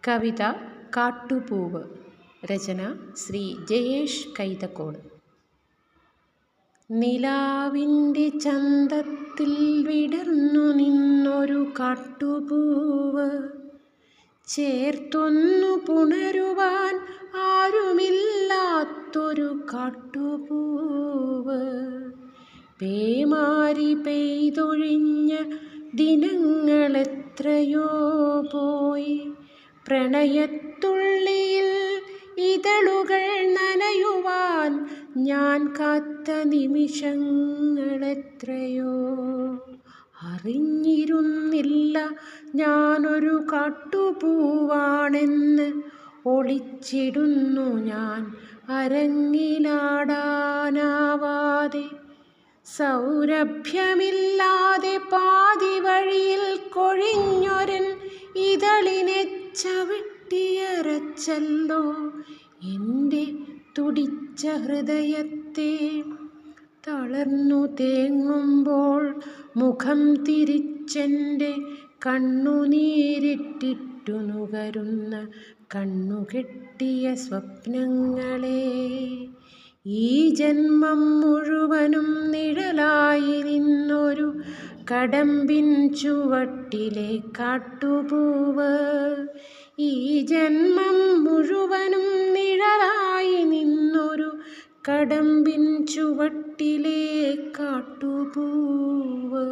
കവിത കാട്ടുപൂവ്. രചന ശ്രീ ജയേഷ് കൈതക്കോട്. നിലാവിൻ്റെ ചന്തത്തിൽ വിടർന്നു നിന്നൊരു കാട്ടുപൂവ്, ചേർത്തൊന്നു പുണരുവാൻ ആരുമില്ലാത്തൊരു കാട്ടുപൂവ്. പേമാരി പെയ്തൊഴിഞ്ഞ ദിനങ്ങളെത്രയോ പോയി, പ്രണയത്തുള്ളിയിൽ ഇതളുകൾ നനയുവാൻ ഞാൻ കാത്ത നിമിഷങ്ങളെത്രയോ. അറിഞ്ഞിരുന്നില്ല ഞാനൊരു കാട്ടുപൂവാണെന്ന്, ഒളിച്ചിടുന്നു ഞാൻ അരങ്ങിലാടാനാവാതെ. സൗരഭ്യമില്ലാതെ പാതി വഴിയിൽ കൊഴിഞ്ഞൊരൻ ഇതളിനെ ചവിട്ടിയരച്ചല്ലോ എൻ്റെ തുടിച്ച ഹൃദയത്തെ. തളർന്നു തേങ്ങുമ്പോൾ മുഖം തിരിച്ചെൻ്റെ കണ്ണുനീരിട്ടിട്ടു നുകരുന്ന കണ്ണുകെട്ടിയ സ്വപ്നങ്ങളെ. ഈ ജന്മം മുഴുവനും നിഴലായി നിന്നൊരു കടമ്പിൻ ചുവട്ടിലെ കാട്ടുപൂവ്. ഈ ജന്മം മുഴുവനും നിഴലായി നിന്നൊരു കടമ്പിൻ ചുവട്ടിലെ കാട്ടുപൂവ്.